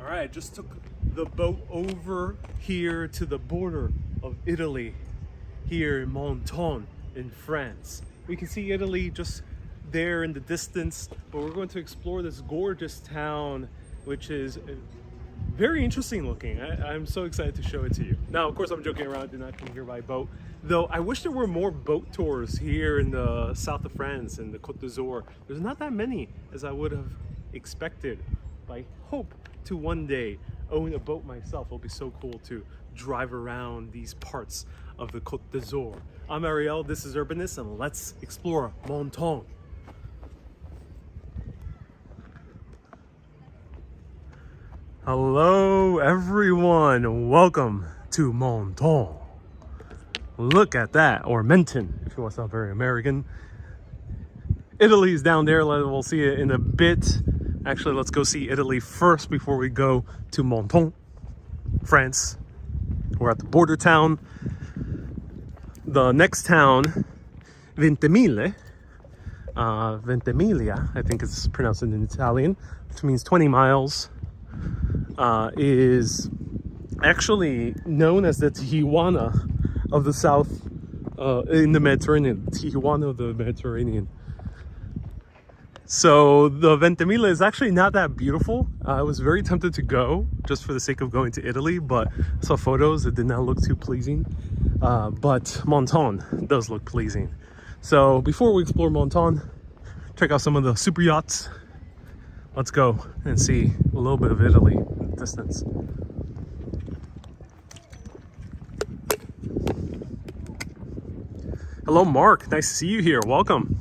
All right, just took the boat over here to the border of Italy, here in Menton in France. We can see Italy just there in the distance, but we're going to explore this gorgeous town, which is very interesting looking. I'm so excited to show it to you. Now, of course, I'm joking around. I did not come here by boat, though I wish there were more boat tours here in the south of France and the Côte d'Azur. There's not that many as I would have expected. But I hope to one day own a boat myself. It'll be so cool to drive around these parts of the Côte d'Azur. I'm Ariel, this is Urbanist, and let's explore Menton. Hello everyone, welcome to Menton. Look at that, or Menton if you want to sound very American. Italy is down there, we'll see it in a bit. Actually, let's go see Italy first before we go to Menton, France. We're at the border town. The next town, Ventimiglia, I think it's pronounced in Italian, which means 20 miles, is actually known as the Tijuana of the south in the Mediterranean. Tijuana of the Mediterranean. So the Ventimiglia is actually not that beautiful. I was very tempted to go just for the sake of going to Italy, but I saw photos that did not look too pleasing. But Menton does look pleasing. So before we explore Menton, check out some of the super yachts. Let's go and see a little bit of Italy in the distance. Hello, Mark. Nice to see you here. Welcome.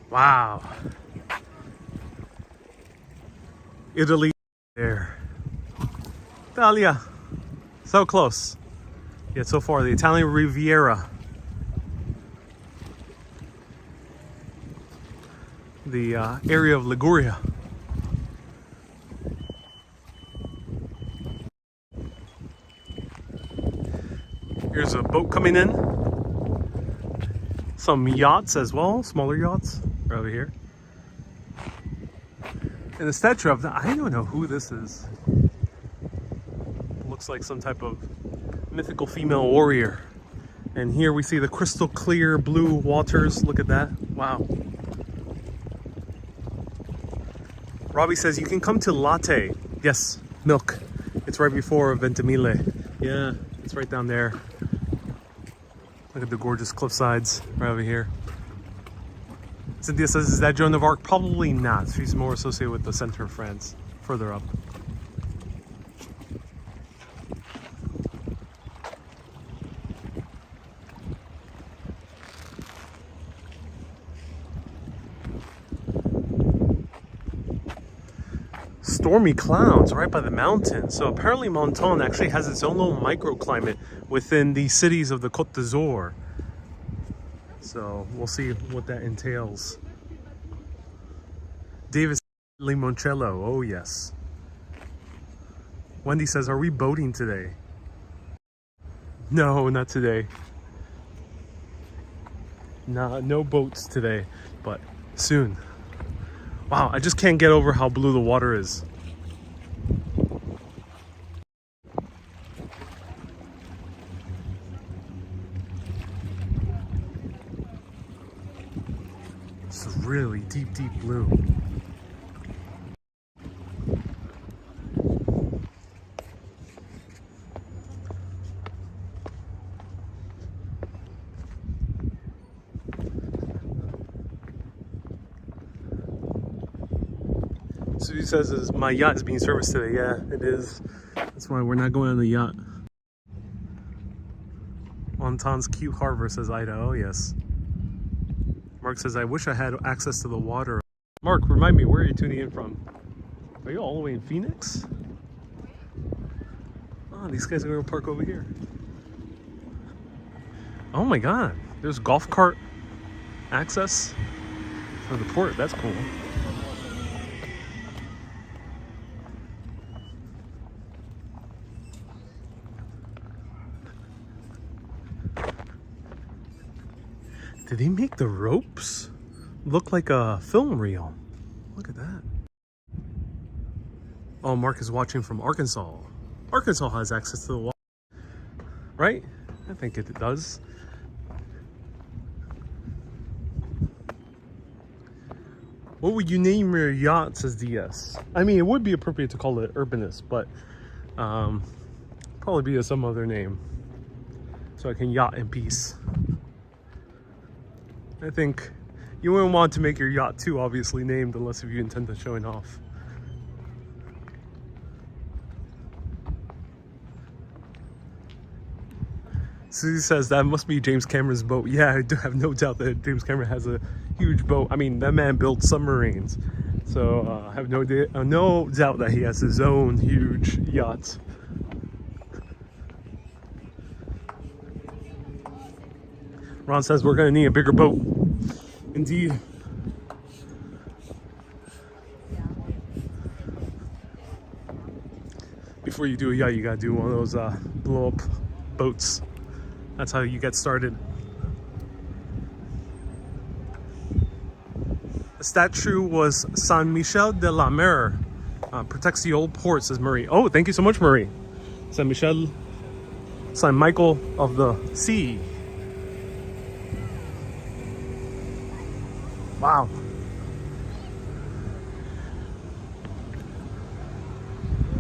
Wow. Italy there. Italia. So close. Yet so far, the Italian Riviera. The area of Liguria. Here's a boat coming in. Some yachts as well, smaller yachts. Right over here. And the statue of I don't know who this is. Looks like some type of mythical female warrior. And here we see the crystal clear blue waters. Look at that. Wow. Robbie says you can come to Latte. Yes, milk. It's right before Ventimiglia. Yeah, it's right down there. Look at the gorgeous cliff sides right over here. Cynthia says, is that Joan of Arc? Probably not. She's more associated with the center of France, further up. Stormy clouds right by the mountain. So apparently Menton actually has its own little microclimate within the cities of the Côte d'Azur. So we'll see what that entails. Davis Limoncello, oh yes. Wendy says, are we boating today? No, not today. No boats today, but soon. Wow, I just can't get over how blue the water is. It's really deep, deep blue. So he says, my yacht is being serviced today. Yeah, it is. That's why we're not going on the yacht. Menton's cute harbor, says Ida. Oh, yes. Mark says, I wish I had access to the water. Mark, remind me, where are you tuning in from? Are you all the way in Phoenix? Oh, these guys are going to park over here. Oh my God, there's golf cart access for the port. That's cool. Did they make the ropes look like a film reel? Look at that. Oh, Mark is watching from Arkansas. Arkansas has access to the water, right? I think it does. What would you name your yacht, says DS? I mean, it would be appropriate to call it Urbanist, but probably be some other name so I can yacht in peace. I think you wouldn't want to make your yacht too obviously named unless if you intend to showing off. Susie says that must be James Cameron's boat. Yeah, I do have no doubt that James Cameron has a huge boat. I mean, that man built submarines. So I have no doubt that he has his own huge yacht. Ron says we're gonna need a bigger boat. Indeed. Before you do a yacht, you gotta do one of those blow up boats. That's how you get started. The statue was Saint Michel de la Mer. Protects the old port, says Marie. Oh, thank you so much, Marie. Saint Michel, Saint Michael of the Sea. Wow.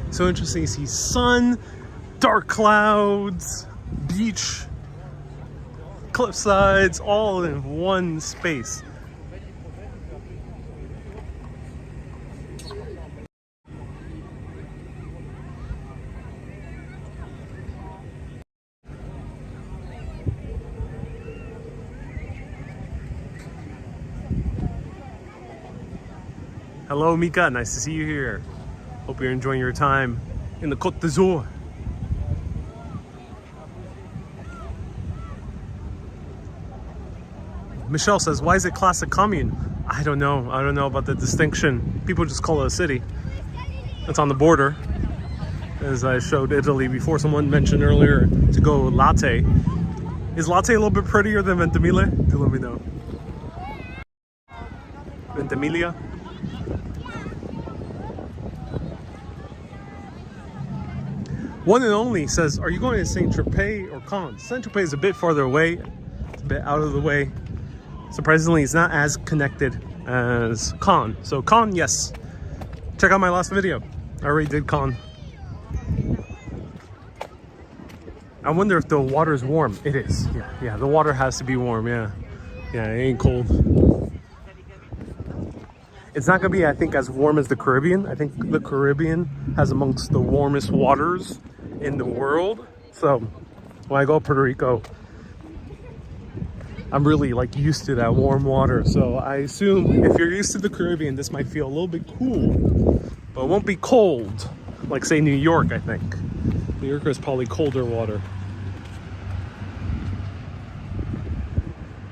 So interesting to see sun, dark clouds, beach, cliff sides, all in one space. Hello, Mika. Nice to see you here. Hope you're enjoying your time in the Côte d'Azur. Michelle says, why is it classic commune? I don't know. I don't know about the distinction. People just call it a city. It's on the border. As I showed Italy before, someone mentioned earlier to go latte. Is latte a little bit prettier than Ventimiglia? Do let me know. Ventimiglia? One and Only says, are you going to Saint-Tropez or Cannes? Saint-Tropez is a bit farther away. It's a bit out of the way. Surprisingly, it's not as connected as Cannes. So Cannes, yes. Check out my last video. I already did Cannes. I wonder if the water is warm. It is. Yeah, the water has to be warm, yeah. Yeah, it ain't cold. It's not gonna be, I think, as warm as the Caribbean. I think the Caribbean has amongst the warmest waters in the world. So when I go to Puerto Rico, I'm really like used to that warm water. So I assume if you're used to the Caribbean, this might feel a little bit cool, but it won't be cold. Like say New York, I think. New York is probably colder water.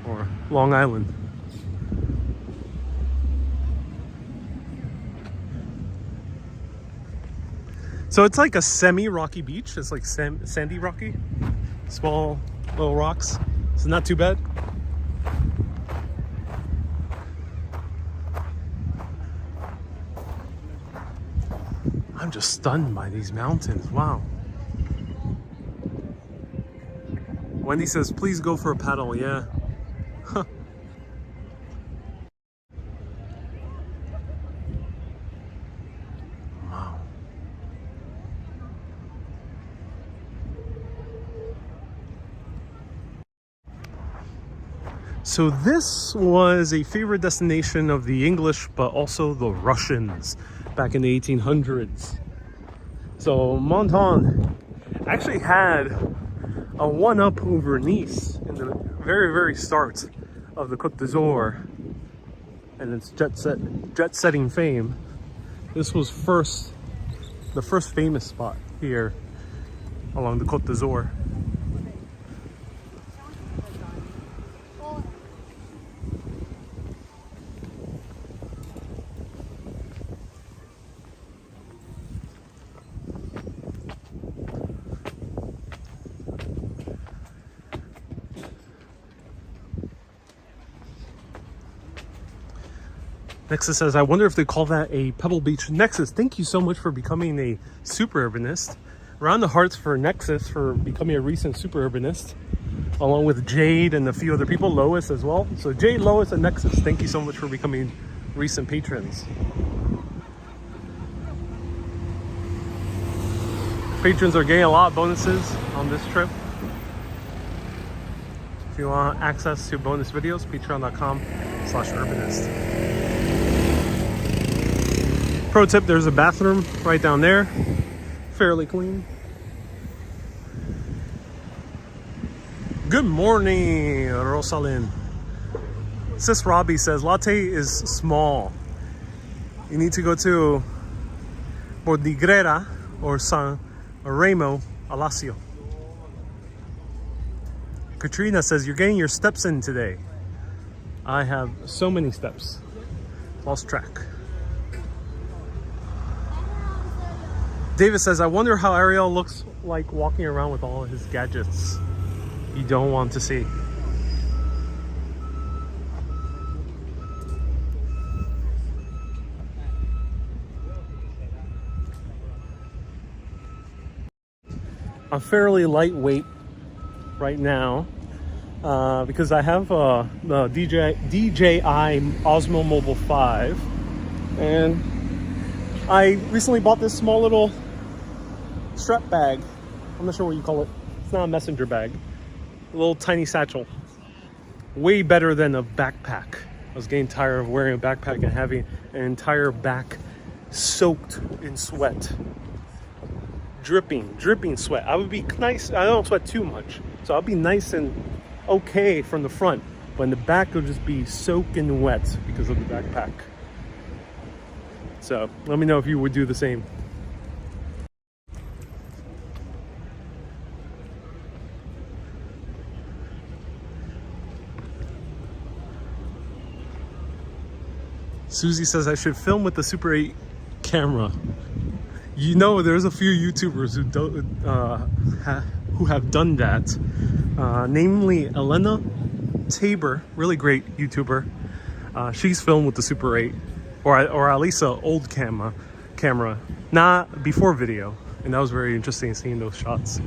Or Long Island. So it's like a semi-rocky beach. It's like sandy rocky. Small little rocks. So not too bad. I'm just stunned by these mountains. Wow. Wendy says, please go for a paddle. Yeah. Huh. Wow. So this was a favorite destination of the English, but also the Russians back in the 1800s. So Menton actually had a one-up over Nice in the very, very start of the Côte d'Azur and its jet-setting fame. This was the first famous spot here along the Côte d'Azur. Nexus says, I wonder if they call that a Pebble Beach. Nexus, thank you so much for becoming a super urbanist. Round the hearts for Nexus for becoming a recent super urbanist, along with Jade and a few other people, Lois as well. So Jade, Lois, and Nexus, thank you so much for becoming recent patrons. Patrons are getting a lot of bonuses on this trip. If you want access to bonus videos, patreon.com/urbanist. Pro tip, there's a bathroom right down there. Fairly clean. Good morning, Rosalind. Sis Robbie says, latte is small. You need to go to Bordigrera or San Remo Alacio. Katrina says, you're getting your steps in today. I have so many steps. Lost track. David says, I wonder how Ariel looks like walking around with all his gadgets you don't want to see. I'm fairly lightweight right now because I have the DJI Osmo Mobile 5, and I recently bought this small little strap bag. I'm not sure what you call it. It's not a messenger bag. A little tiny satchel. Way better than a backpack. I was getting tired of wearing a backpack and having an entire back soaked in sweat. Dripping sweat. I would be nice. I don't sweat too much, so I'll be nice and okay from the front, but in the back will just be soaking wet because of the backpack. So let me know if you would do the same. Susie says I should film with the Super 8 camera. You know, there's a few YouTubers who have done that. Namely, Elena Tabor, really great YouTuber. She's filmed with the Super 8, or at least an old camera, not before video, and that was very interesting seeing those shots.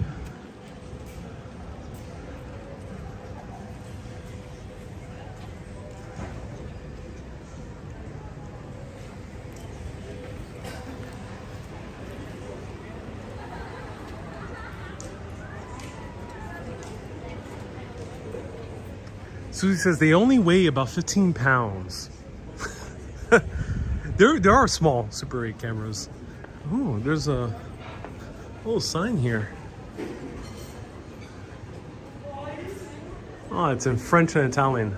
Susie says they only weigh about 15 pounds. There are small Super 8 cameras. Oh, there's a little sign here. Oh, it's in French and Italian.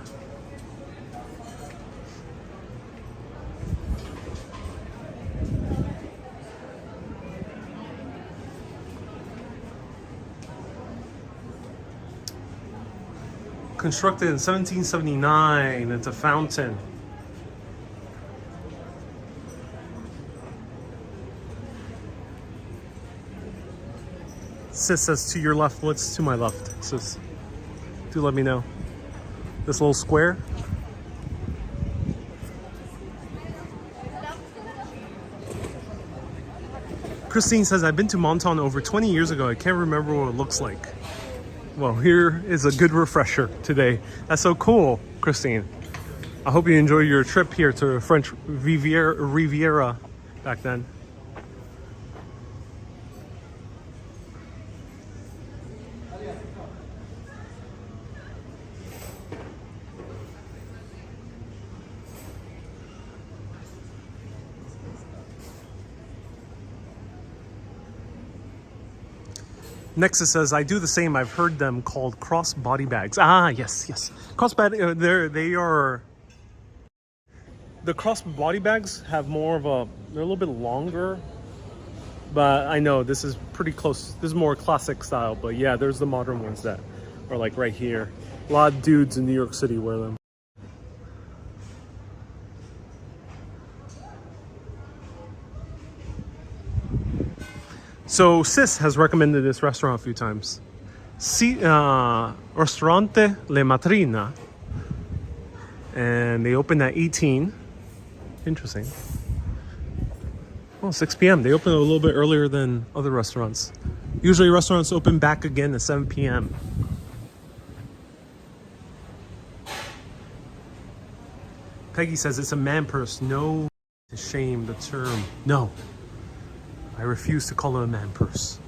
Constructed in 1779. It's a fountain. Sis says to your left. What's to my left, sis? Do let me know. This little square. Christine says, I've been to Menton over 20 years ago. I can't remember what it looks like. Well, here is a good refresher today. That's so cool, Christine. I hope you enjoy your trip here to French Riviera back then. Nexus says, I do the same. I've heard them called cross body bags. Ah, yes. Cross body, they are... The cross body bags have more of a... They're a little bit longer. But I know this is pretty close. This is more classic style. But yeah, there's the modern ones that are like right here. A lot of dudes in New York City wear them. So Sis has recommended this restaurant a few times. Ristorante Le Matrina. And they opened at 18. Interesting. Well, 6 p.m. They open a little bit earlier than other restaurants. Usually restaurants open back again at 7 p.m. Peggy says it's a man purse. No, to shame the term. No, I refuse to call it a man purse.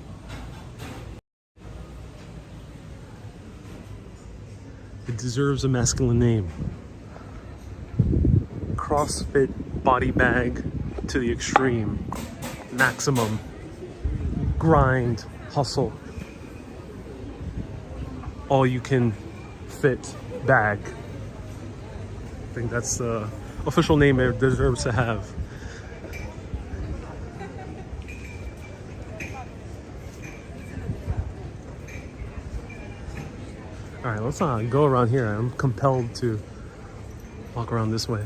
It deserves a masculine name. CrossFit body bag to the extreme. Maximum grind, hustle. All you can fit bag. I think that's the official name it deserves to have. All right, let's go around here. I'm compelled to walk around this way.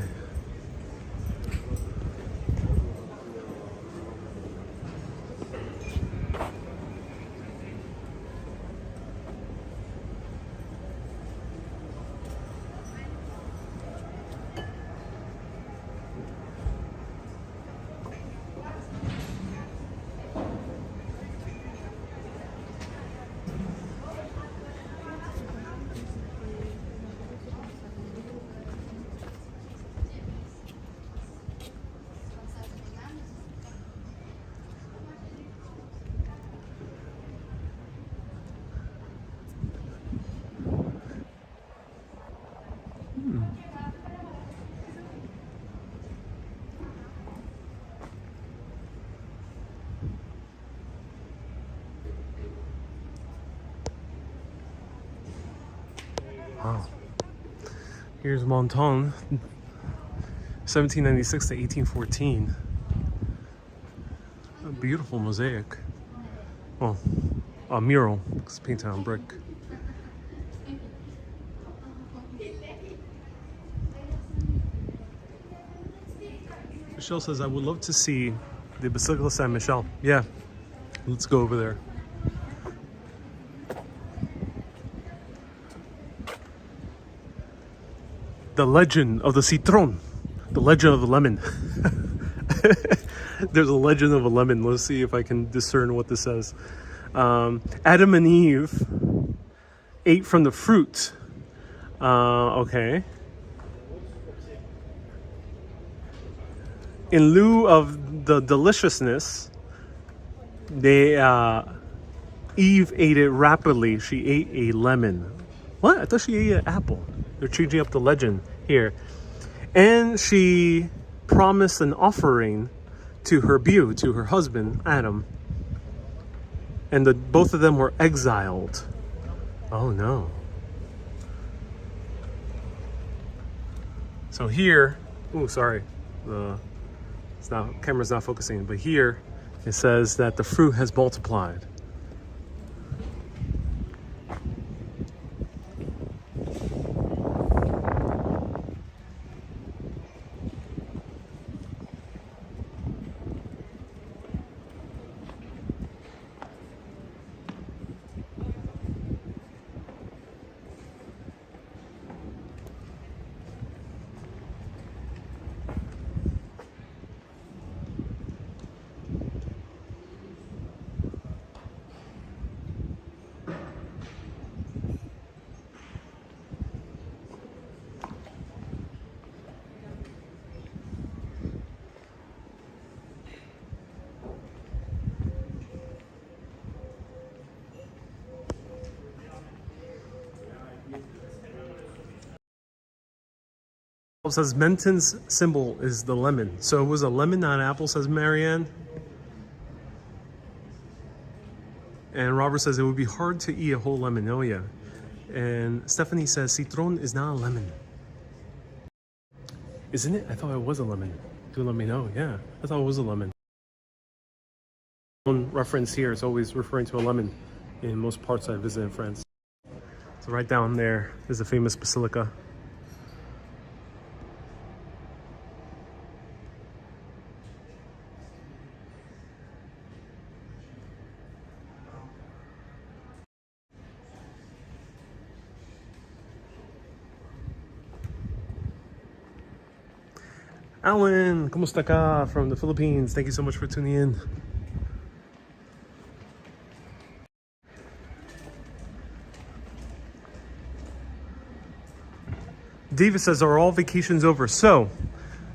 Wow. Here's Menton, 1796 to 1814. A beautiful mosaic. Well, a mural. It's painted on brick. Michelle says, I would love to see the Basilica Saint Michel. Yeah, let's go over there. The legend of the citron. The legend of the lemon. There's a legend of a lemon. Let's see if I can discern what this says. Adam and Eve ate from the fruit. Okay. In lieu of the deliciousness, Eve ate it rapidly. She ate a lemon. What? I thought she ate an apple. They're changing up the legend here. And she promised an offering to her beau, to her husband, Adam. And both of them were exiled. Oh no. So here, oh sorry, camera's not focusing, but here it says that the fruit has multiplied. It says Menton's symbol is the lemon. So it was a lemon, not an apple, says Marianne. And Robert says it would be hard to eat a whole lemon. Oh yeah. And Stephanie says citron is not a lemon. Isn't it? I thought it was a lemon. Do let me know. Yeah, I thought it was a lemon. Reference here is always referring to a lemon in most parts I visit in France. So right down there is the famous basilica. Alan, ¿cómo está acá from the Philippines? Thank you so much for tuning in. David says, are all vacations over? So,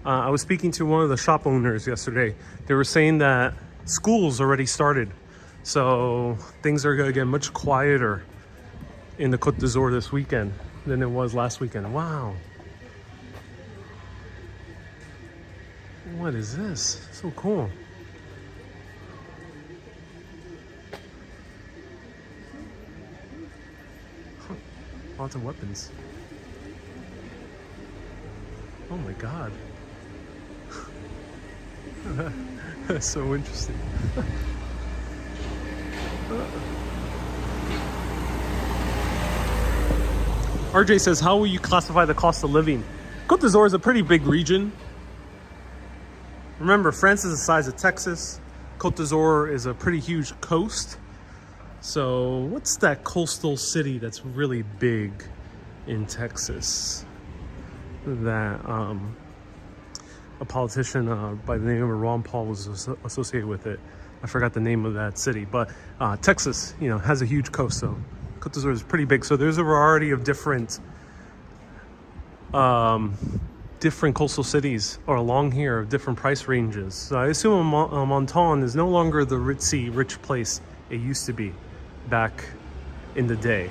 I was speaking to one of the shop owners yesterday. They were saying that school's already started. So, things are going to get much quieter in the Côte d'Azur this weekend than it was last weekend. Wow. What is this? So cool. Huh. Lots of weapons. Oh my god. That's so interesting. RJ says, how will you classify the cost of living? Côte d'Azur is a pretty big region. Remember, France is the size of Texas. Côte d'Azur is a pretty huge coast. So what's that coastal city that's really big in Texas that a politician by the name of Ron Paul was associated with it? I forgot the name of that city, but Texas, you know, has a huge coast, so Côte d'Azur is pretty big. So there's a variety of different coastal cities are along here of different price ranges. So I assume Menton is no longer the ritzy, rich place it used to be back in the day.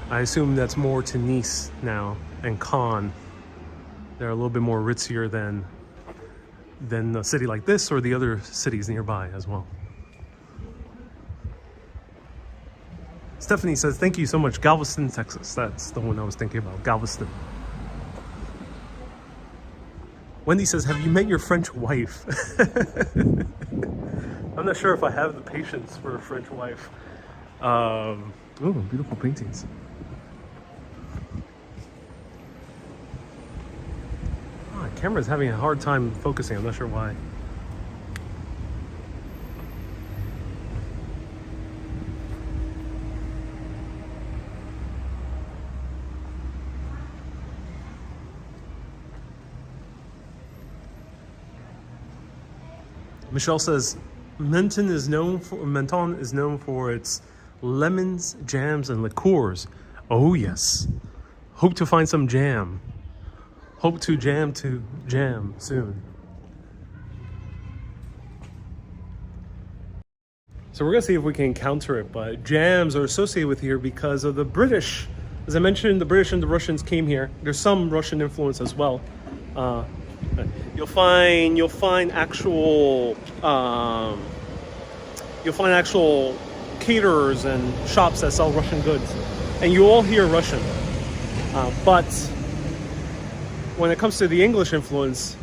I assume that's more to Nice now and Cannes. They're a little bit more ritzier than a city like this or the other cities nearby as well. Stephanie says, thank you so much. Galveston, Texas. That's the one I was thinking about, Galveston. Wendy says, have you met your French wife? I'm not sure if I have the patience for a French wife. Oh, beautiful paintings. Oh, my camera's having a hard time focusing. I'm not sure why. Michelle says, Menton is known for its lemons, jams, and liqueurs. Oh yes. Hope to find some jam. Hope to jam soon. So we're gonna see if we can counter it, but jams are associated with here because of the British. As I mentioned, the British and the Russians came here. There's some Russian influence as well. You'll find actual caterers and shops that sell Russian goods, and you all hear Russian. But when it comes to the English influence,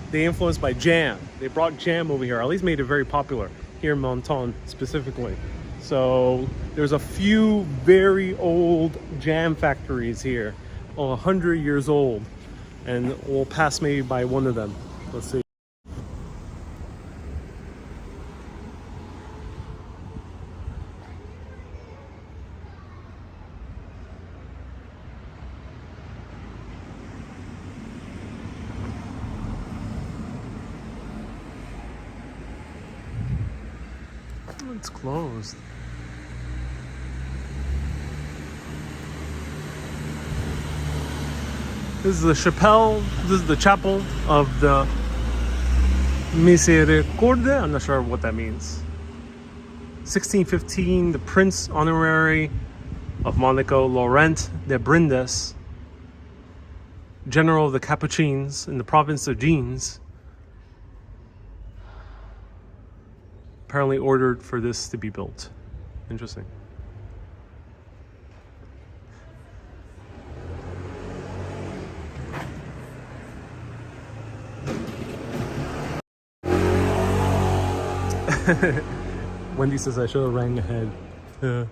they influenced by jam. They brought jam over here, at least made it very popular here in Menton specifically. So there's a few very old jam factories here, 100 years old, and we'll pass maybe by one of them. Let's see. It's closed. This is the chapel. This is the chapel of the Misericordia. I'm not sure what that means. 1615, the Prince Honorary of Monaco, Laurent de Brindes, General of the Capuchins in the province of Jeans, apparently ordered for this to be built. Interesting. Wendy says I should have rang ahead. Yeah.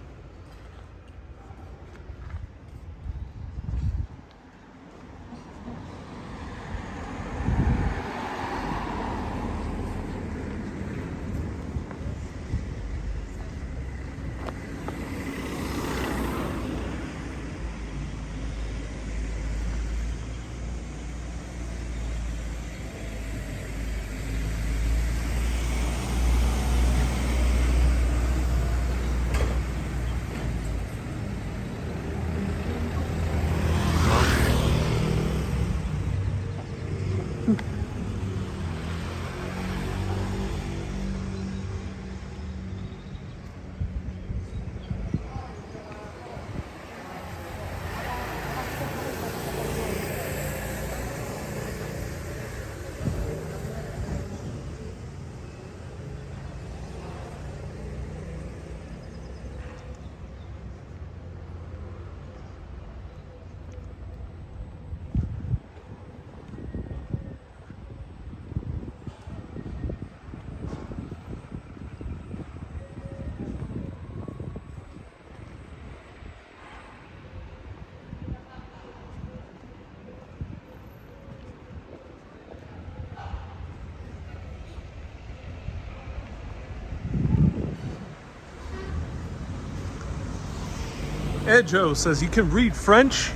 Joe says, you can read French?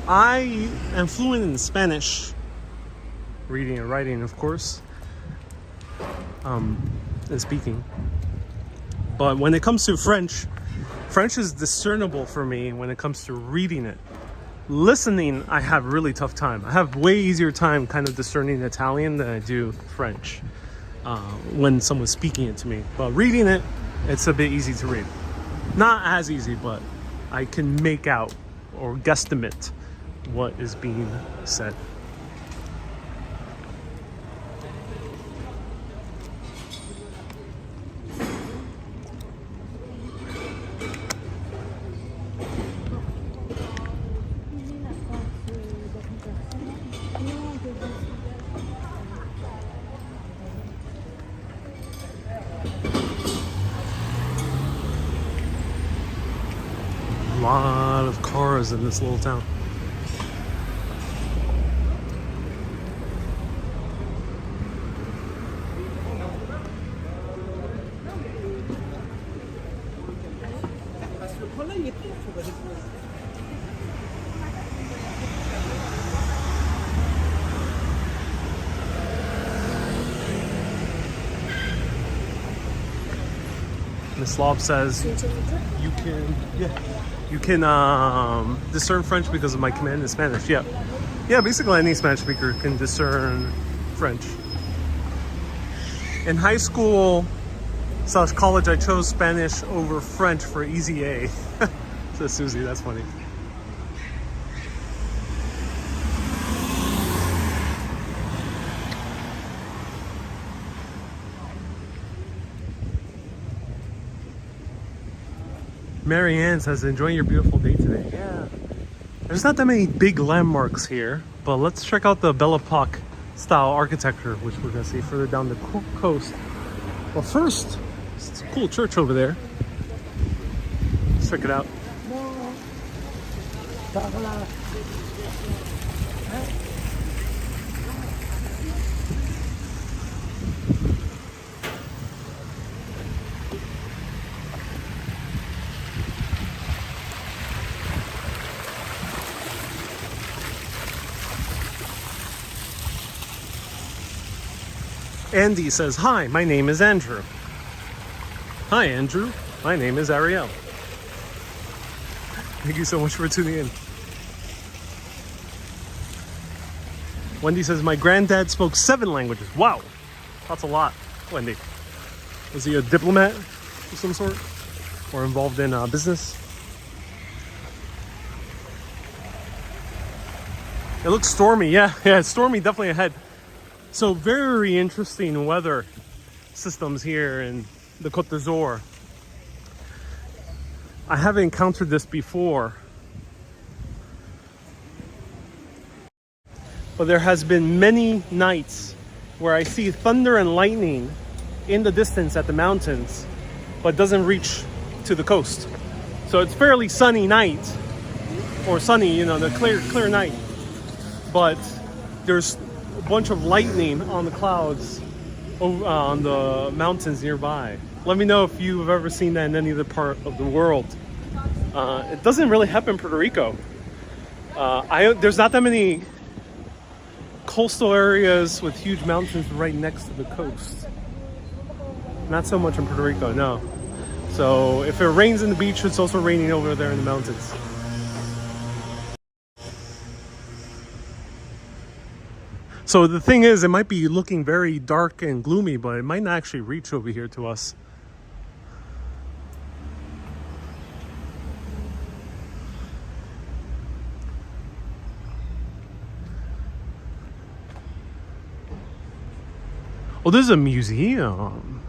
I am fluent in Spanish. Reading and writing, of course. And speaking. But when it comes to French, French is discernible for me when it comes to reading it. Listening, I have a really tough time. I have way easier time kind of discerning Italian than I do French when someone's speaking it to me. But reading it, it's a bit easy to read. Not as easy, but I can make out or guesstimate what is being said. A lot of cars in this little town. Miss Lob says you can discern French because of my command in Spanish. Yeah, basically any Spanish speaker can discern French. In high school / college, I chose Spanish over French for easy A. Says Susie, that's funny. Mary Ann says, enjoying your beautiful day today. Yeah. There's not that many big landmarks here, but let's check out the Belle Epoque style architecture, which we're gonna see further down the coast. Well, first, it's a cool church over there. Let's check it out. Andy says, hi, my name is Andrew. Hi, Andrew. My name is Ariel. Thank you so much for tuning in. Wendy says, my granddad spoke 7 languages. Wow. That's a lot, Wendy. Was he a diplomat of some sort? Or involved in business? It looks stormy. Yeah, it's stormy definitely ahead. So very interesting weather systems here in the Côte d'Azur. I haven't encountered this before, but there has been many nights where I see thunder and lightning in the distance at the mountains, but doesn't reach to the coast. So it's fairly sunny night, or sunny, the clear night, but there's a bunch of lightning on the clouds on the mountains nearby. Let me know if you've ever seen that in any other part of the world. It doesn't really happen in Puerto Rico. There's not that many coastal areas with huge mountains right next to the coast. Not so much in Puerto Rico, no. So if it rains in the beach, it's also raining over there in the mountains. So the thing is, it might be looking very dark and gloomy, but it might not actually reach over here to us. Oh, this is a museum.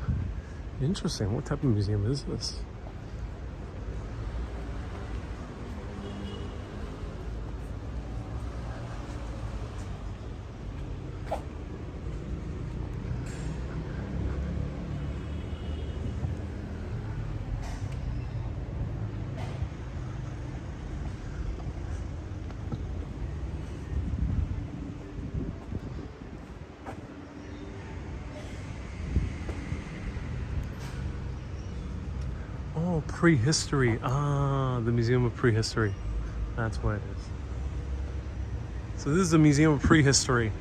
Interesting. What type of museum is this? Prehistory. Ah, the Museum of Prehistory. That's what it is. So this is the Museum of Prehistory.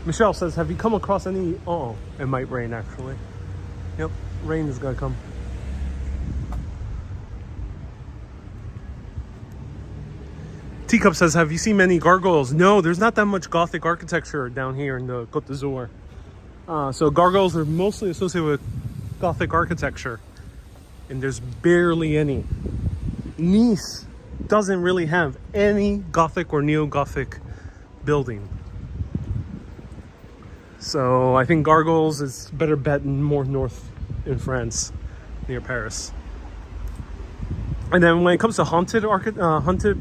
Michelle says, have you come across any... Oh, it might rain actually. Yep, rain is gonna come. Teacup says, have you seen many gargoyles? No, there's not that much Gothic architecture down here in the Côte d'Azur. So gargoyles are mostly associated with Gothic architecture. And there's barely any. Nice doesn't really have any Gothic or Neo-Gothic building. So I think gargoyles is better bet more north in France, near Paris. And then when it comes to haunted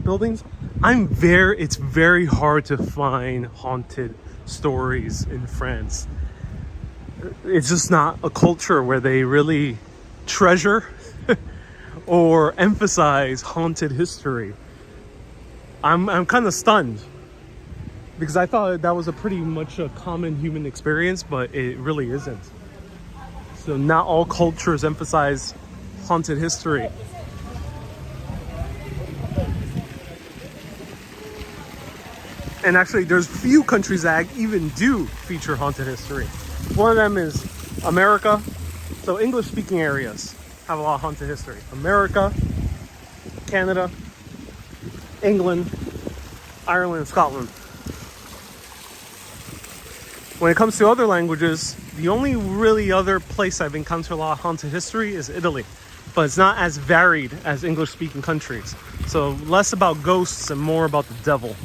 buildings, it's very hard to find haunted stories in France. It's just not a culture where they really treasure or emphasize haunted history. I'm kind of stunned because I thought that was a pretty much a common human experience, but it really isn't. So not all cultures emphasize haunted history. And actually, there's few countries that even do feature haunted history. One of them is America. So English-speaking areas have a lot of haunted history. America, Canada, England, Ireland, and Scotland. When it comes to other languages, the only really other place I've encountered a lot of haunted history is Italy. But it's not as varied as English-speaking countries. So less about ghosts and more about the devil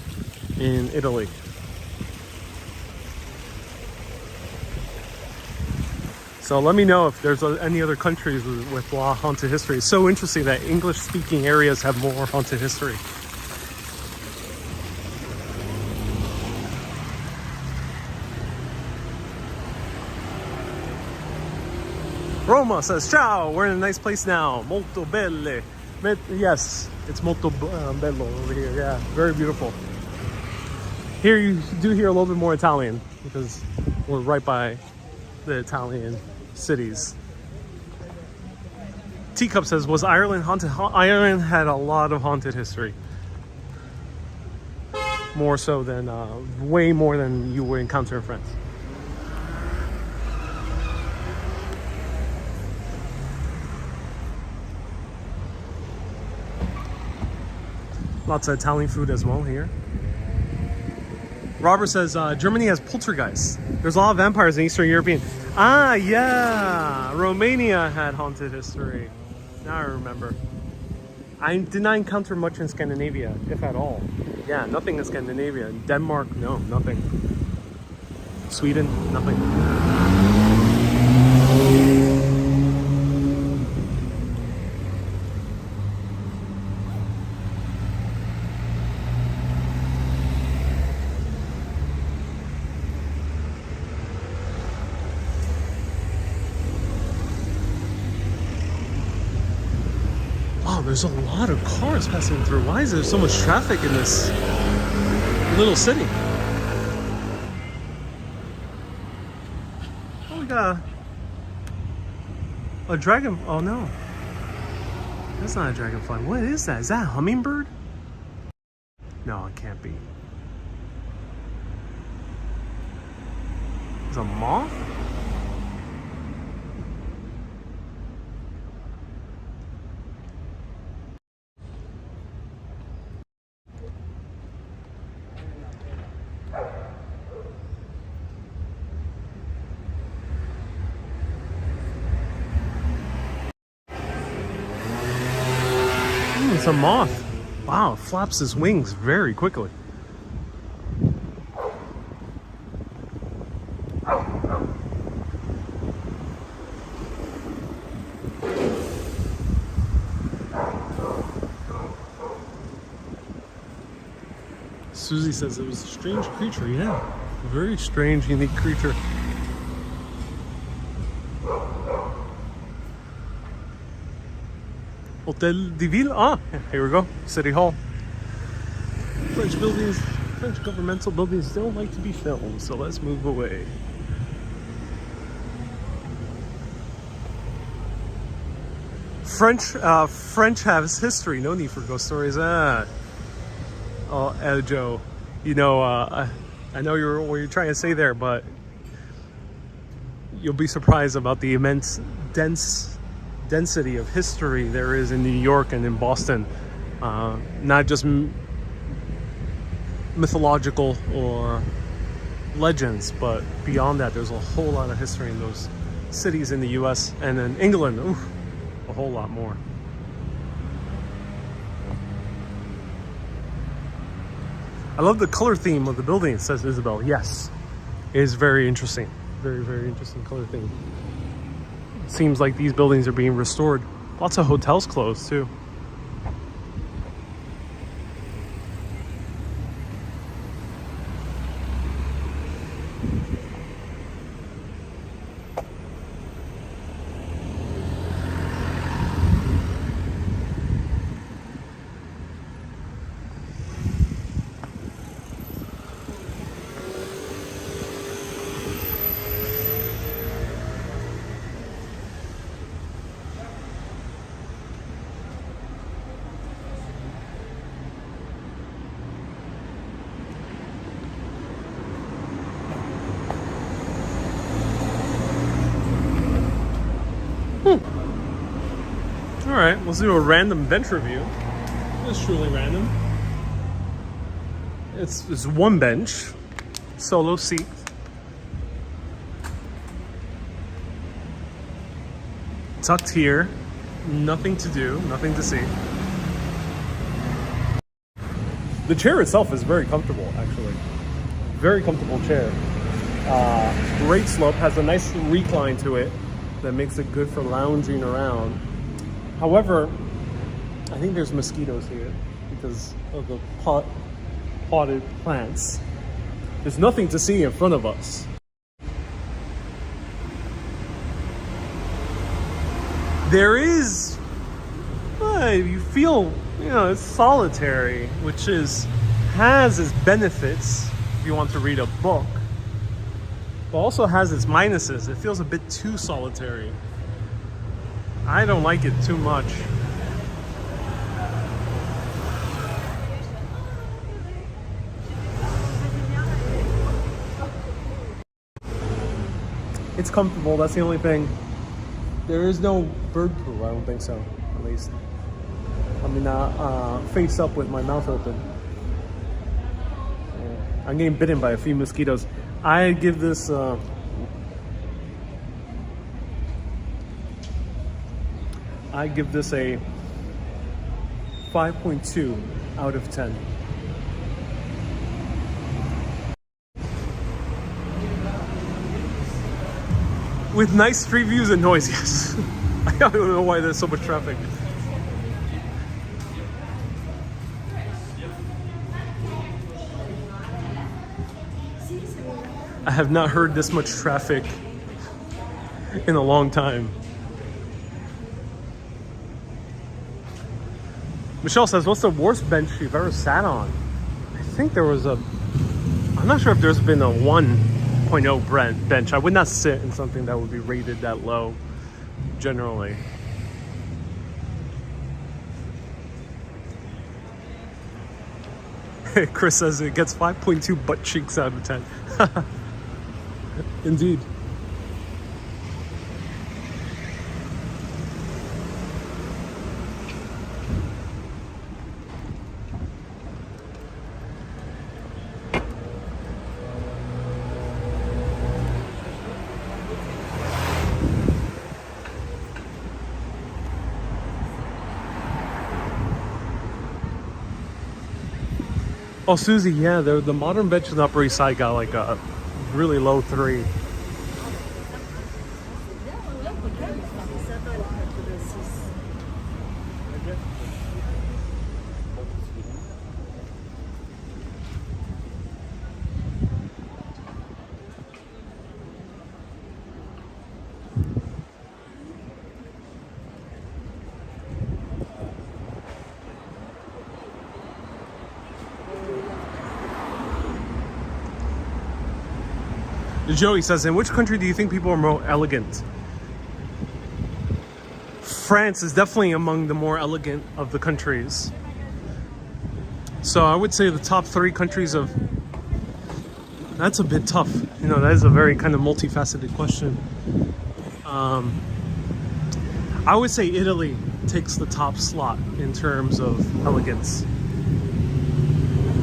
in Italy. So let me know if there's any other countries with a lot of haunted history. It's so interesting that English-speaking areas have more haunted history. Roma says, ciao, we're in a nice place now. Molto belle. Yes, it's molto bello over here. Yeah, very beautiful. Here you do hear a little bit more Italian because we're right by the Italian cities. Teacup says, was Ireland haunted? Ireland had a lot of haunted history. More so than, way more than you would encounter in France. Lots of Italian food as well here. Robert says, Germany has poltergeists. There's a lot of vampires in Eastern European. Ah, yeah. Romania had haunted history. Now I remember. I did not encounter much in Scandinavia, if at all. Yeah, nothing in Scandinavia. Denmark, no, nothing. Sweden, nothing. There's a lot of cars passing through. Why is there so much traffic in this little city? Oh, we got a dragon. Oh no, that's not a dragonfly. What is that? Is that a hummingbird? No, it can't be. It's a moth? It's a moth. Wow, it flaps his wings very quickly. Susie says it was a strange creature. Yeah, a very strange, unique creature. Hotel de Ville. Ah, here we go. City Hall. French buildings, French governmental buildings don't like to be filmed, so let's move away. French has history. No need for ghost stories. Oh, Joe, I know what you're trying to say there, but you'll be surprised about the immense density of history there is in New York and in Boston. Not just mythological or legends, but beyond that, there's a whole lot of history in those cities in the US and in England. Ooh, a whole lot more. I love the color theme of the building, says Isabel. Yes, it is very interesting. Very, very interesting color theme. It seems like these buildings are being restored. Lots of hotels closed too. All right, let's do a random bench review. It's truly random. It's one bench, solo seat. Tucked here, nothing to do, nothing to see. The chair itself is very comfortable, actually. Very comfortable chair. Great slope, has a nice recline to it that makes it good for lounging around. However, I think there's mosquitoes here because of the potted plants. There's nothing to see in front of us. There is, you feel, it's solitary, which has its benefits if you want to read a book, but also has its minuses. It feels a bit too solitary. I don't like it too much. It's comfortable, that's the only thing. There is no bird poo, I don't think so, at least. I mean, face up with my mouth open. Yeah. I'm getting bitten by a few mosquitoes. I give this a 5.2 out of 10. With nice street views and noise, yes. I don't know why there's so much traffic. I have not heard this much traffic in a long time. Michelle says, what's the worst bench you've ever sat on? I think there was I'm not sure if there's been a 1.0 bench. I would not sit in something that would be rated that low, generally. Chris says it gets 5.2 butt cheeks out of 10. Indeed. Oh, Susie, yeah, the modern bench in the Upper East Side got like a really low 3. Joey says, in which country do you think people are more elegant? France is definitely among the more elegant of the countries. So I would say the top 3 countries of... That's a bit tough. You know, that is a very kind of multifaceted question. I would say Italy takes the top slot in terms of elegance.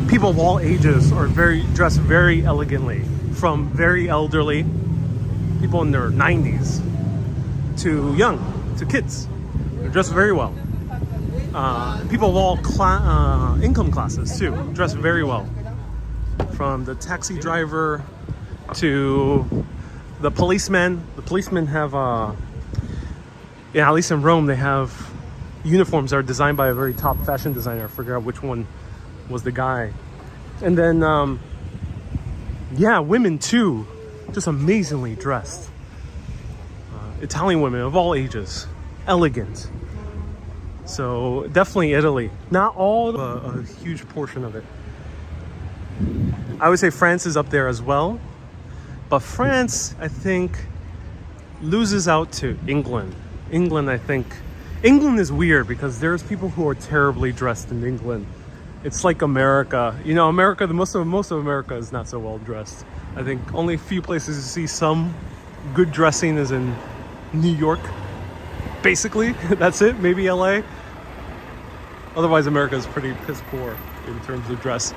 People of all ages are dressed very elegantly, from very elderly, people in their 90s, to young, to kids. They're dressed very well. People of all income classes too, dress very well. From the taxi driver to the policemen. The policemen have, yeah, at least in Rome, they have uniforms that are designed by a very top fashion designer. I forget which one was the guy. And then, yeah, women too, just amazingly dressed. Italian women of all ages, elegant. So definitely Italy. Not all, a huge portion of it. I would say France is up there as well. But France, I think, loses out to England. England, I think. England is weird because there's people who are terribly dressed in England. It's like America. You know, America, most of America is not so well dressed. I think only a few places you see some good dressing is in New York. Basically, that's it. Maybe LA. Otherwise, America is pretty piss poor in terms of dress.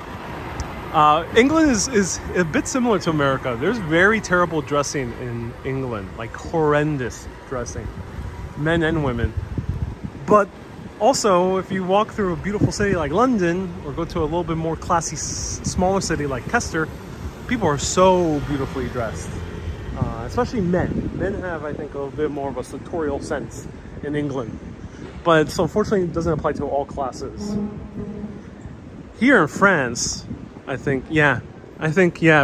England is a bit similar to America. There's very terrible dressing in England, like horrendous dressing, men and women. But also, if you walk through a beautiful city like London, or go to a little bit more classy, smaller city like Chester, people are so beautifully dressed. Especially men. Men have, I think, a bit more of a sartorial sense in England. But so unfortunately, it doesn't apply to all classes. Here in France, I think, yeah,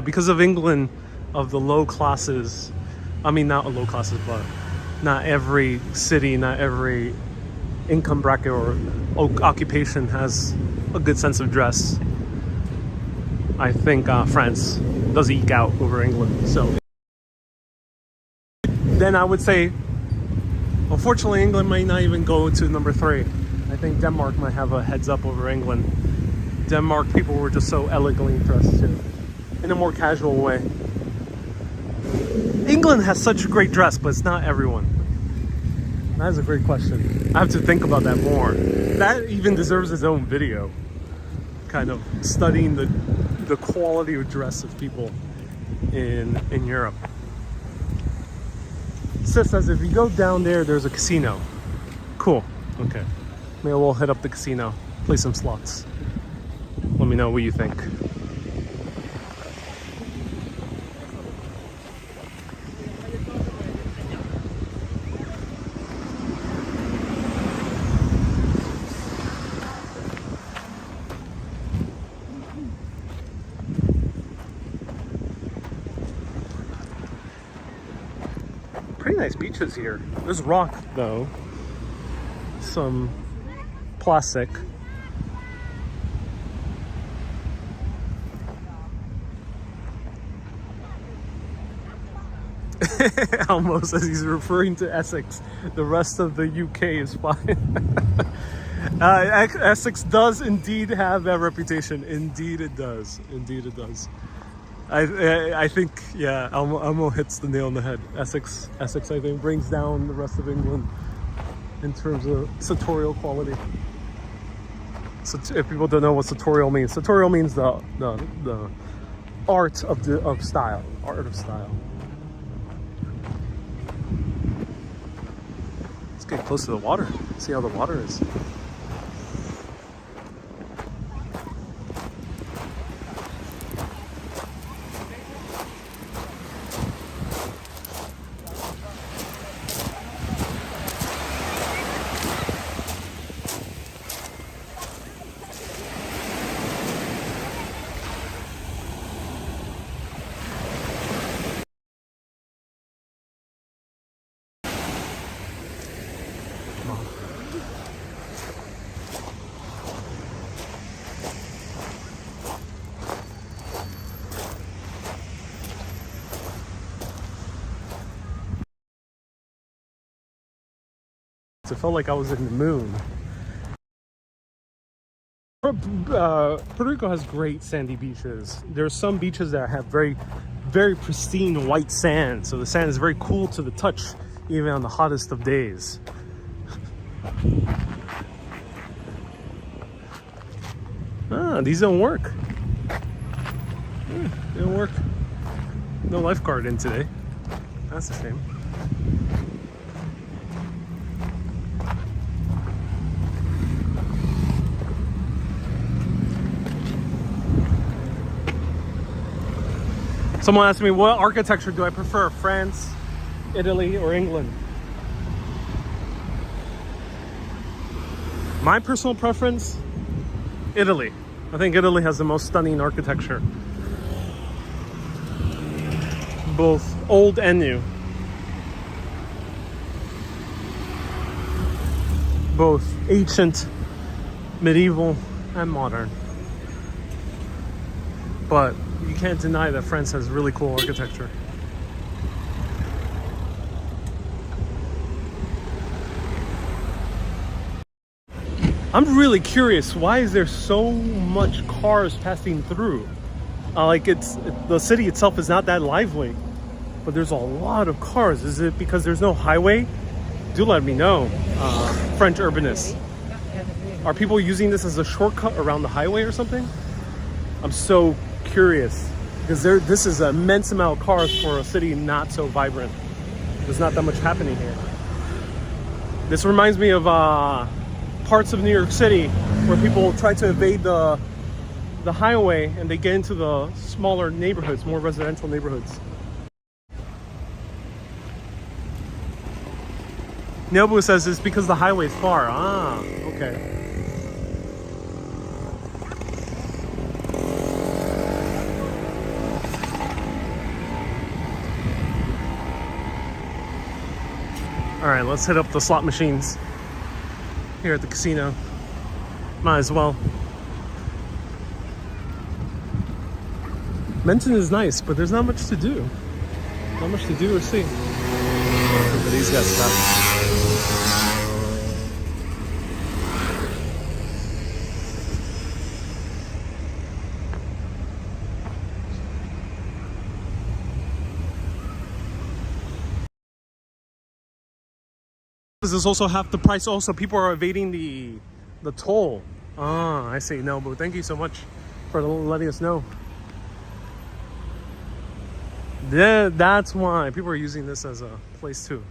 because of England, of the low classes, I mean, not low classes, but not every city, not every income bracket or occupation has a good sense of dress. I think France does eke out over England. So then I would say, unfortunately, England might not even go to number 3. I think Denmark might have a heads up over England. Denmark people were just so elegantly dressed too, in a more casual way. England has such great dress, but it's not everyone. That is a great question. I have to think about that more. That even deserves its own video. Kind of studying the quality of dress of people in Europe. Sis says if you go down there, there's a casino. Cool. Okay. Maybe we'll hit up the casino, play some slots. Let me know what you think. Pretty nice beaches here. There's rock though. Some plastic. Almost, as he's referring to Essex. The rest of the UK is fine. Essex does indeed have that reputation. Indeed it does. Indeed it does. I think, yeah, Elmo hits the nail on the head. Essex, I think, brings down the rest of England in terms of sartorial quality. So if people don't know what sartorial means the art of style. Art of style. Let's get close to the water. See how the water is. It felt like I was in the moon. Puerto Rico has great sandy beaches. There's some beaches that have very, very pristine white sand. So the sand is very cool to the touch, even on the hottest of days. These don't work. They don't work. No lifeguard in today. That's a shame. Someone asked me, what architecture do I prefer, France, Italy, or England? My personal preference, Italy. I think Italy has the most stunning architecture. Both old and new. Both ancient, medieval, and modern. But you can't deny that France has really cool architecture. I'm really curious, why is there so much cars passing through? The city itself is not that lively, but there's a lot of cars. Is it because there's no highway? Do let me know, French urbanists. Are people using this as a shortcut around the highway or something? I'm so curious, because this is an immense amount of cars for a city not so vibrant. There's not that much happening here. This reminds me of parts of New York City where people try to evade the highway and they get into the smaller neighborhoods, more residential neighborhoods. Nobu says it's because the highway is far. Okay. All right, let's hit up the slot machines here at the casino. Might as well. Menton is nice, but there's not much to do. Not much to do or see. But these guys stop. This is also half the price. Also, people are evading the toll. I see. No, but thank you so much for letting us know. Yeah, that's why people are using this as a place to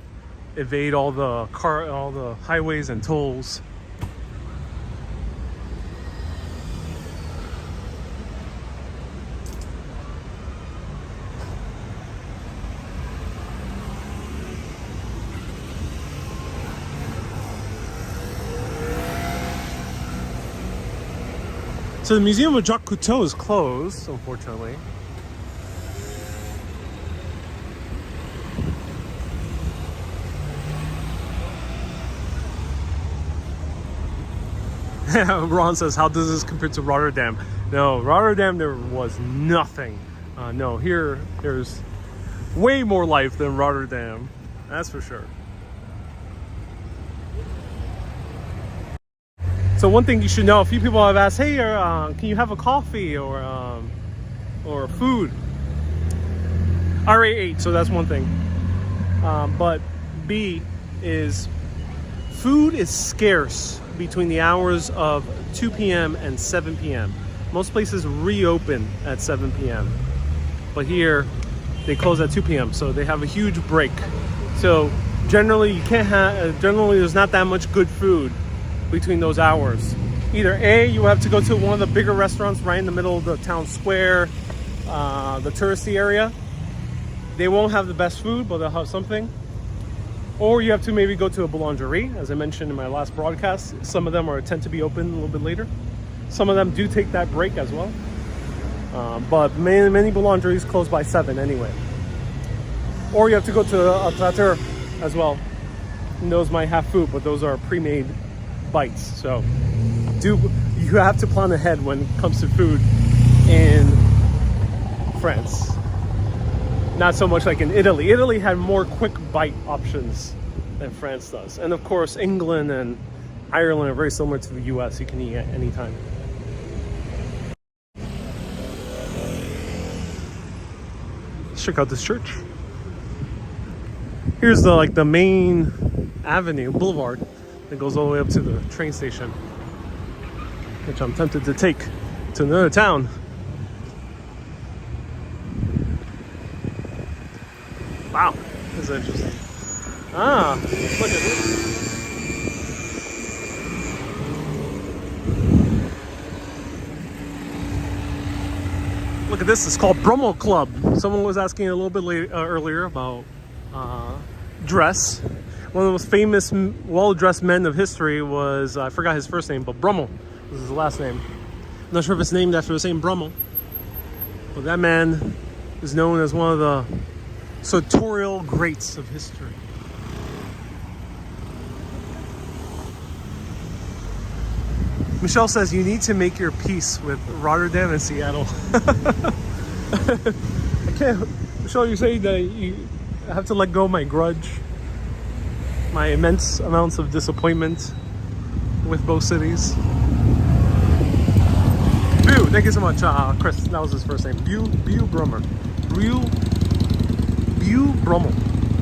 evade all the highways and tolls. So the Museum of Jacques Cousteau is closed, unfortunately. Ron says, how does this compare to Rotterdam? No, Rotterdam, there was nothing. No, here, there's way more life than Rotterdam. That's for sure. So one thing you should know, a few people have asked, hey, can you have a coffee or food? I already ate, so that's one thing. But B is, food is scarce between the hours of 2 p.m. and 7 p.m. Most places reopen at 7 p.m. But here, they close at 2 p.m. So they have a huge break. So generally, generally there's not that much good food between those hours. Either A, you have to go to one of the bigger restaurants right in the middle of the town square, the touristy area. They won't have the best food, but they'll have something. Or you have to maybe go to a boulangerie, as I mentioned in my last broadcast. Some of them tend to be open a little bit later. Some of them do take that break as well. But many boulangeries close by 7 anyway. Or you have to go to a traiteur as well. And those might have food, but those are pre-made bites. So you have to plan ahead when it comes to food in France. Not so much like in Italy. Italy had more quick bite options than France does. And of course, England and Ireland are very similar to the US. You can eat at any time. Let's check out this church. Here's the main avenue, boulevard, that goes all the way up to the train station, which I'm tempted to take to another town. Wow, this is interesting. Ah, look at this. Look at this, it's called Brummel Club. Someone was asking a little bit earlier about dress. One of the most famous, well-dressed men of history was, I forgot his first name, but Brummel was his last name. I'm not sure if it's named after the same Brummel, but that man is known as one of the sartorial greats of history. Michelle says you need to make your peace with Rotterdam and Seattle. I can't. Michelle, you say that you have to let go of my grudge, my immense amounts of disappointment with both cities. Bew, thank you so much, Chris. That was his first name. Bew Brummer. Bew Brummel.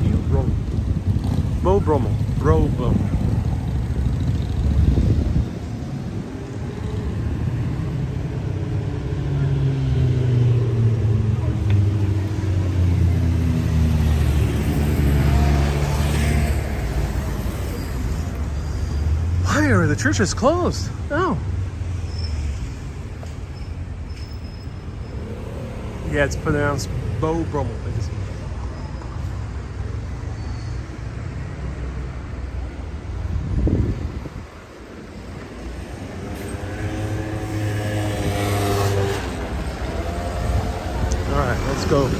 Bew Brummel. Bo Brummel. Bro Brummel. The church is closed. Oh. Yeah, it's pronounced Bo Brummel. All right, let's go.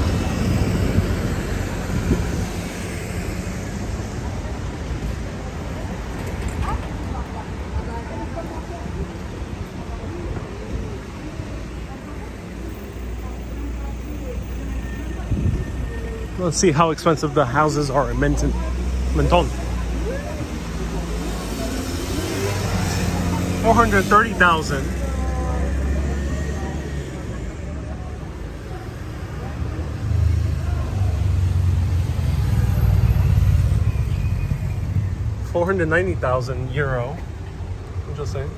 Let's see how expensive the houses are in Menton. 430,000. €490,000. Interesting.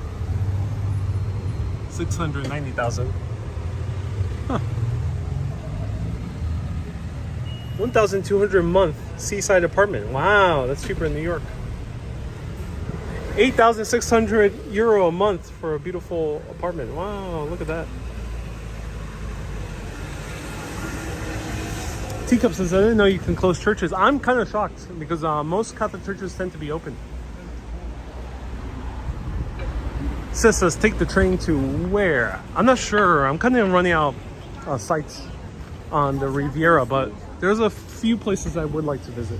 690,000. Huh. 1,200 a month seaside apartment. Wow, that's cheaper in New York. 8,600 euro a month for a beautiful apartment. Wow, look at that. Teacup says, I didn't know you can close churches. I'm kind of shocked because most Catholic churches tend to be open. Sis says, take the train to where? I'm not sure. I'm kind of running out of sites on the Riviera, but there's a few places I would like to visit.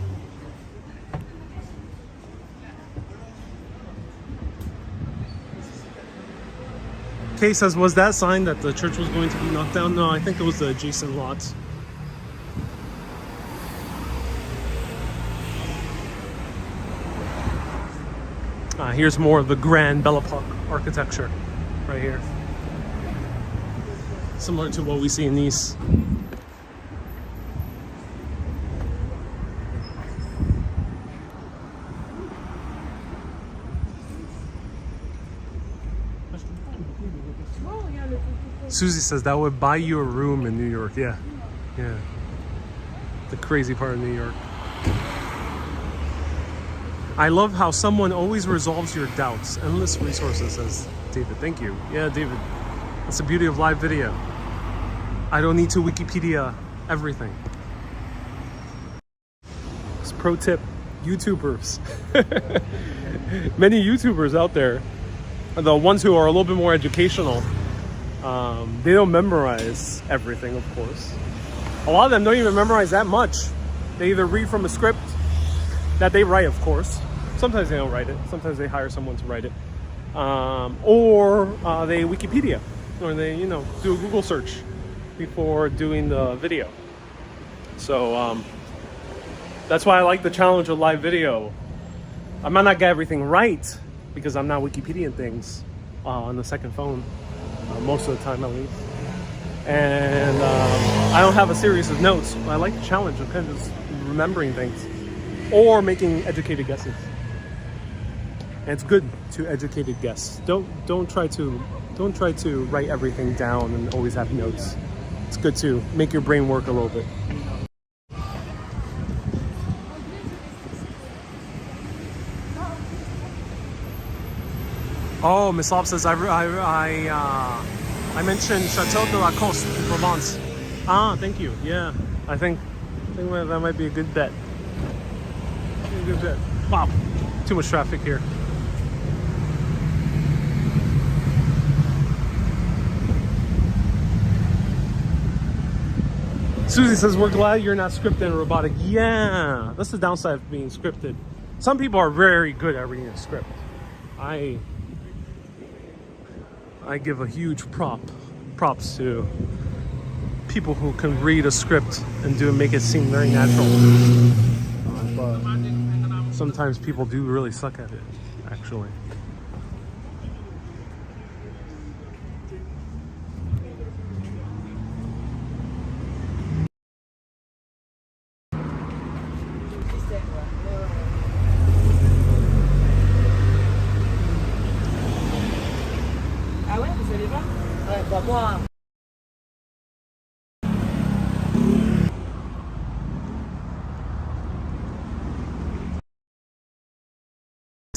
Kay says, was that sign that the church was going to be knocked down? No, I think it was the adjacent lots. Here's more of the grand Belle Epoque architecture right here. Similar to what we see in Nice. Susie says that would buy you a room in New York. Yeah. Yeah. The crazy part of New York. I love how someone always resolves your doubts. Endless resources, says David. Thank you. Yeah, David. That's the beauty of live video. I don't need to Wikipedia everything. It's pro tip, YouTubers. Many YouTubers out there, the ones who are a little bit more educational, they don't memorize everything, of course. A lot of them don't even memorize that much. They either read from a script that they write, of course. Sometimes they don't write it. Sometimes they hire someone to write it. Or they Wikipedia, or they, do a Google search before doing the video. So that's why I like the challenge of live video. I might not get everything right because I'm not Wikipediaing things on the second phone, most of the time at least. And I don't have a series of notes. I like the challenge of kind of just remembering things or making educated guesses. And it's good to educated guess. Don't try to write everything down and always have notes. It's good to make your brain work a little bit. Oh, Miss Lop says I mentioned Chateau de la Coste in Provence. Ah, thank you. Yeah, I think that might be a good bet. A good bet. Wow, too much traffic here. Susie says, we're glad you're not scripted and robotic. Yeah, that's the downside of being scripted. Some people are very good at reading a script. I give a huge props to people who can read a script and make it seem very natural. But sometimes people do really suck at it, actually.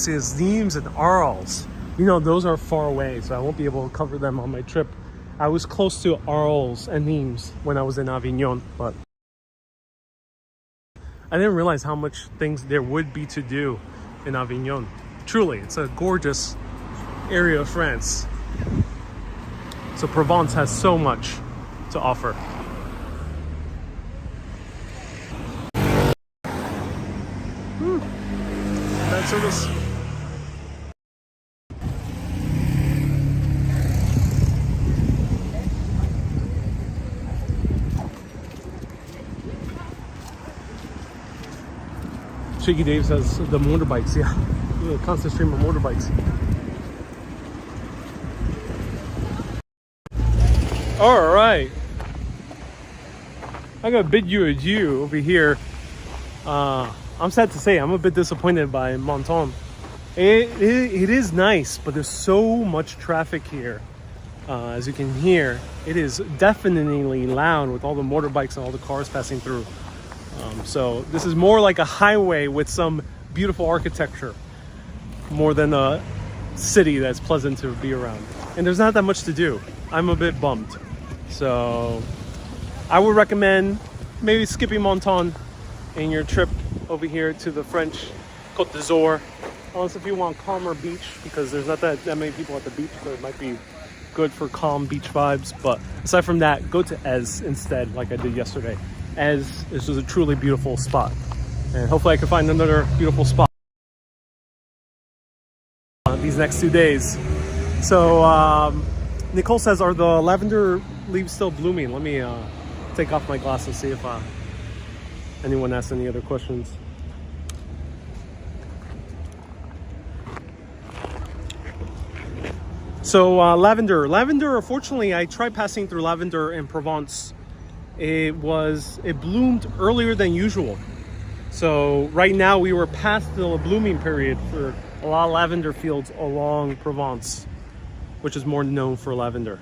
Is Nimes and Arles. You know, those are far away, so I won't be able to cover them on my trip. I was close to Arles and Nimes when I was in Avignon, but I didn't realize how much things there would be to do in Avignon. Truly, it's a gorgeous area of France. So Provence has so much to offer. Bad service. Shaky Dave says the motorbikes, yeah, constant stream of motorbikes. All right, I'm gonna bid you adieu over here. I'm sad to say I'm a bit disappointed by Menton. It is nice, but there's so much traffic here. As you can hear, it is definitely loud with all the motorbikes and all the cars passing through. So this is more like a highway with some beautiful architecture, more than a city that's pleasant to be around. And there's not that much to do. I'm a bit bummed. So I would recommend maybe skipping Menton in your trip over here to the French Côte d'Azur. Unless if you want calmer beach, because there's not that many people at the beach, so it might be good for calm beach vibes. But aside from that, go to Ez instead, like I did yesterday. Ez is just a truly beautiful spot, and hopefully I can find another beautiful spot these next 2 days. So Nicole says, are the lavender leaves still blooming? Let me take off my glasses, see if anyone asks any other questions. So lavender, unfortunately I tried passing through lavender in Provence. It bloomed earlier than usual. So right now we were past the blooming period for a lot of lavender fields along Provence, which is more known for lavender.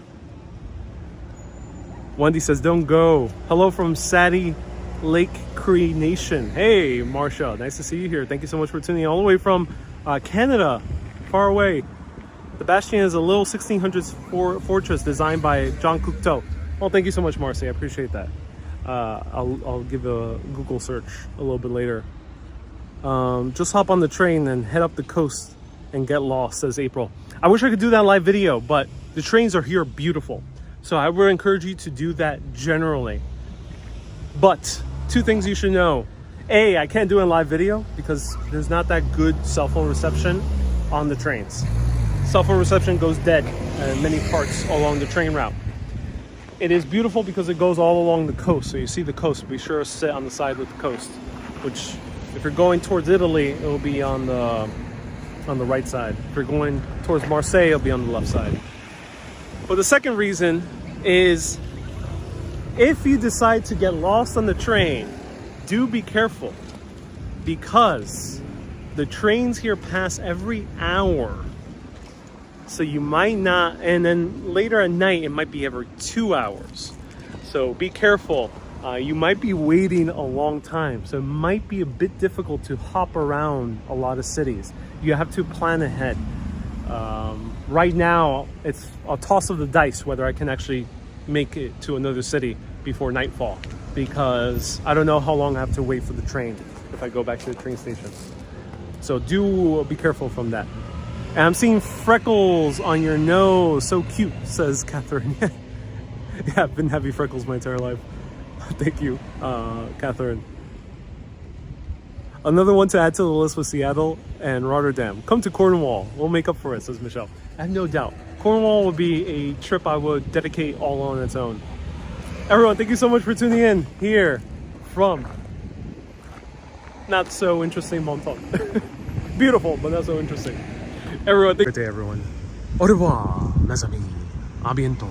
Wendy says, don't go. Hello from Sadie Lake Cree Nation. Hey, Marsha, nice to see you here. Thank you so much for tuning in all the way from Canada, far away. The Bastion is a little 1600s fortress designed by Jean Cocteau. Well, thank you so much, Marcy. I appreciate that. I'll give a Google search a little bit later. Just hop on the train and head up the coast and get lost, says April. I wish I could do that live video, but the trains are here beautiful. So I would encourage you to do that generally. But 2 things you should know. A, I can't do a live video because there's not that good cell phone reception on the trains. Cell phone reception goes dead in many parts along the train route. It is beautiful because it goes all along the coast. So you see the coast, be sure to sit on the side with the coast, which If you're going towards Italy, it will be on the right side. If you're going towards Marseille, it'll be on the left side. But the second reason is if you decide to get lost on the train, do be careful, because the trains here pass every hour. So you might not, and then later at night, it might be every 2 hours. So be careful. You might be waiting a long time. So it might be a bit difficult to hop around a lot of cities. You have to plan ahead. Right now, it's a toss of the dice whether I can actually make it to another city before nightfall, because I don't know how long I have to wait for the train if I go back to the train station. So do be careful from that. And I'm seeing freckles on your nose. So cute, says Catherine. Yeah, I've been having freckles my entire life. Thank you, Catherine. Another one to add to the list was Seattle and Rotterdam. Come to Cornwall. We'll make up for it, says Michelle. I have no doubt. Cornwall would be a trip I would dedicate all on its own. Everyone, thank you so much for tuning in here from not so interesting Menton. Beautiful, but not so interesting. Everyone, good day, everyone. Au revoir, mes amis. A bientôt.